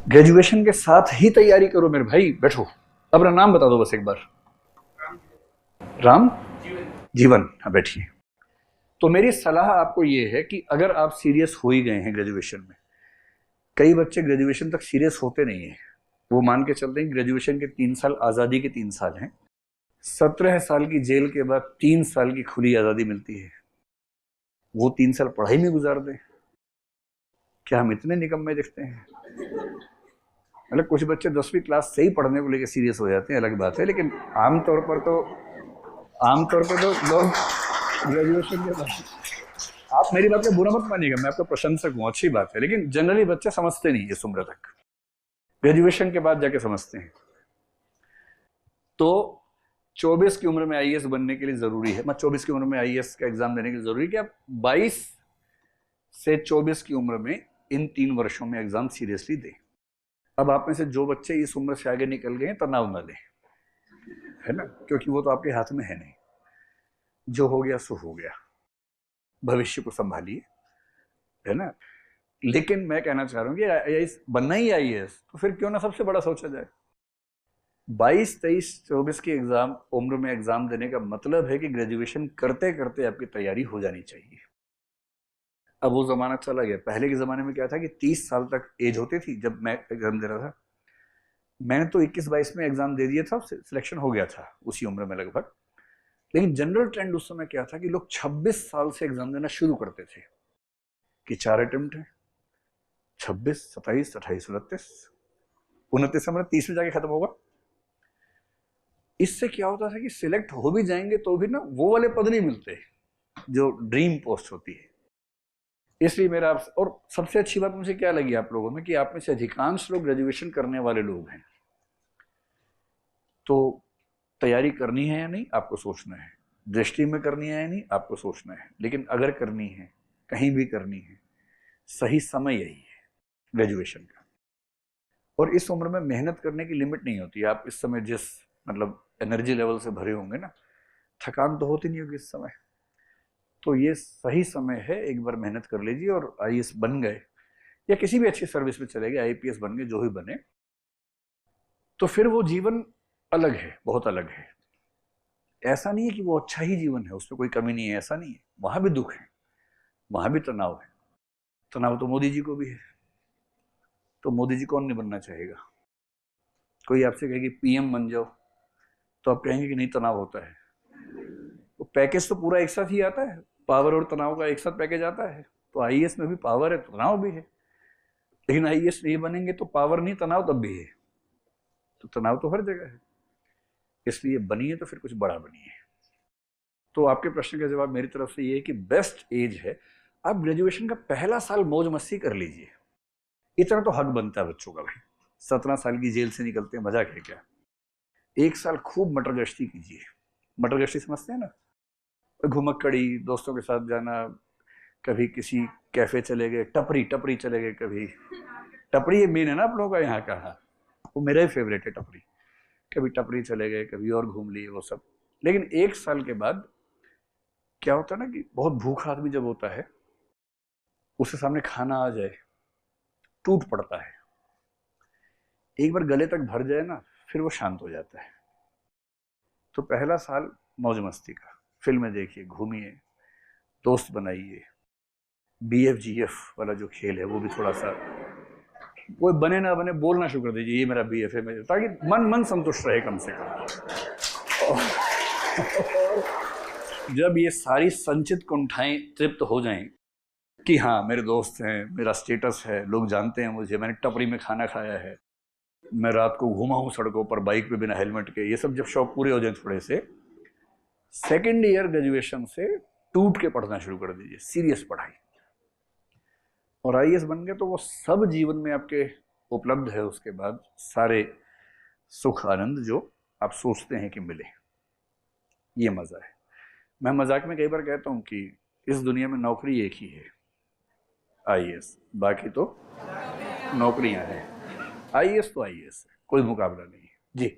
Graduation के साथ ही तैयारी करो मेरे भाई। बैठो, अपना नाम बता दो बस एक बार। राम जीवन। हाँ बैठिए। तो मेरी सलाह आपको ये है कि अगर आप सीरियस हो ही गए हैं ग्रेजुएशन में, कई बच्चे ग्रेजुएशन तक सीरियस होते नहीं है। वो मान के चलते हैं ग्रेजुएशन के 3 साल आज़ादी के 3 साल हैं। 17 साल की जेल के बाद 3 साल की खुली आज़ादी मिलती है। वो 3 साल पढ़ाई में गुजार दें। क्या हम इतने निकम्मे दिखते हैं? मतलब कुछ बच्चे 10वीं क्लास से ही पढ़ने को लेकर सीरियस हो जाते हैं, अलग बात है, लेकिन आमतौर पर तो लोग ग्रेजुएशन के बाद, आप मेरी बात का बुरा मत मानिएगा, मैं आपका प्रशंसक हूँ, अच्छी बात है, लेकिन जनरली बच्चे समझते नहीं इस उम्र तक, ग्रेजुएशन के बाद जाके समझते हैं। तो 24 की उम्र में आईएएस बनने के लिए जरूरी है, 24 की उम्र में आईएएस का एग्जाम देने के लिए जरूरी है कि आप 22 से 24 की उम्र में इन 3 वर्षों में एग्जाम सीरियसली दें। अब आप में से जो बच्चे इस उम्र से आगे निकल गए तनाव ना लें, है ना, क्योंकि वो तो आपके हाथ में है नहीं। जो हो गया सो हो गया, भविष्य को संभालिए, है ना। लेकिन मैं कहना चाह रहा हूँ कि आईएएस बनना ही आईएएस, तो फिर क्यों ना सबसे बड़ा सोचा जाए। 22, 23, 24 की एग्जाम उम्र में एग्जाम देने का मतलब है कि ग्रेजुएशन करते करते आपकी तैयारी हो जानी चाहिए। अब वो जमाना चला गया। पहले के जमाने में क्या था कि 30 साल तक एज होती थी जब मैं एग्जाम दे रहा था। मैंने तो 21-22 में एग्जाम दे दिया था, सिलेक्शन हो गया था उसी उम्र में लगभग। लेकिन जनरल ट्रेंड उस समय क्या था कि लोग 26 साल से एग्जाम देना शुरू करते थे कि 4 अटेम्प्ट है, 26, 27, 28, 29, 29 में 30 में जाके खत्म होगा। इससे क्या होता था कि सिलेक्ट हो भी जाएंगे तो भी ना वो वाले पद नहीं मिलते जो ड्रीम पोस्ट होती है। इसलिए मेरा आप, और सबसे अच्छी बात मुझे क्या लगी आप लोगों में कि आप में से अधिकांश लोग ग्रेजुएशन करने वाले लोग हैं। तो तैयारी करनी है या नहीं आपको सोचना है, दृष्टि में करनी है या नहीं आपको सोचना है, लेकिन अगर करनी है, कहीं भी करनी है, सही समय यही है ग्रेजुएशन का। और इस उम्र में मेहनत करने की लिमिट नहीं होती। आप इस समय जिस मतलब एनर्जी लेवल से भरे होंगे ना, थकान तो होती नहीं होगी इस समय। तो ये सही समय है, एक बार मेहनत कर लीजिए और आईएएस बन गए या किसी भी अच्छी सर्विस में चले गए, आईपीएस बन गए, जो भी बने, तो फिर वो जीवन अलग है, बहुत अलग है। ऐसा नहीं है कि वो अच्छा ही जीवन है, उसमें कोई कमी नहीं है, ऐसा नहीं है। वहां भी दुख है, वहां भी तनाव है। तनाव तो मोदी जी को भी है। तो मोदी जी कौन नहीं बनना चाहेगा? कोई आपसे कहे कि पीएम बन जाओ तो आप कहेंगे कि नहीं, तनाव होता है। वो पैकेज तो पूरा एक साथ ही आता है, पावर और तनाव का एक साथ पैकेज आता है। तो आईएएस में भी पावर है, तनाव भी है। लेकिन आईएएस नहीं बनेंगे तो पावर नहीं, तनाव तब भी है। तो तनाव तो हर जगह है। इसलिए बनिए तो फिर कुछ बड़ा बनिए। तो आपके प्रश्न का जवाब मेरी तरफ से ये है कि बेस्ट एज है, आप ग्रेजुएशन का पहला साल मौज मस्ती कर लीजिए। इतना तो हक बनता है बच्चों का भाई। 17 साल की जेल से निकलते हैं, मजाक है क्या? एक साल खूब मटर गश्ती कीजिए। मटर गश्ती समझते हैं ना? घुमक्कड़ी, दोस्तों के साथ जाना, कभी किसी कैफे चले गए, टपरी टपरी चले गए कभी। टपरी ये मेन है ना आप लोगों का यहाँ का। हाँ, वो मेरा ही फेवरेट है टपरी। कभी टपरी चले गए, कभी और घूम लिए, वो सब। लेकिन एक साल के बाद क्या होता है ना कि बहुत भूखा आदमी जब होता है, उसके सामने खाना आ जाए, टूट पड़ता है। एक बार गले तक भर जाए ना, फिर वो शांत हो जाता है। तो पहला साल मौज मस्ती का, फिल्में देखिए, घूमिए, दोस्त बनाइए। बीएफजीएफ वाला जो खेल है वो भी थोड़ा सा, कोई बने ना बने बोलना शुरू कर दीजिए ये मेरा बीएफ है, मेरे, ताकि मन मन संतुष्ट रहे कम से कम। जब ये सारी संचित कुंठाएं तृप्त हो जाएं कि हाँ मेरे दोस्त हैं, मेरा स्टेटस है, लोग जानते हैं मुझे, मैंने टपरी में खाना खाया है, मैं रात को घूमा हूँ सड़कों पर बाइक पे बिना हेलमेट के, ये सब जब शौक पूरे हो जाए थोड़े से, सेकेंड ईयर ग्रेजुएशन से टूट के पढ़ना शुरू कर दीजिए, सीरियस पढ़ाई। और आईएएस बन गए तो वो सब जीवन में आपके उपलब्ध है उसके बाद, सारे सुख आनंद जो आप सोचते हैं कि मिले, ये मजा है। मैं मजाक में कई बार कहता हूं कि इस दुनिया में नौकरी एक ही है, आईएएस। बाकी तो नौकरियां हैं, आईएएस तो आईएएस है, कोई मुकाबला नहीं है जी।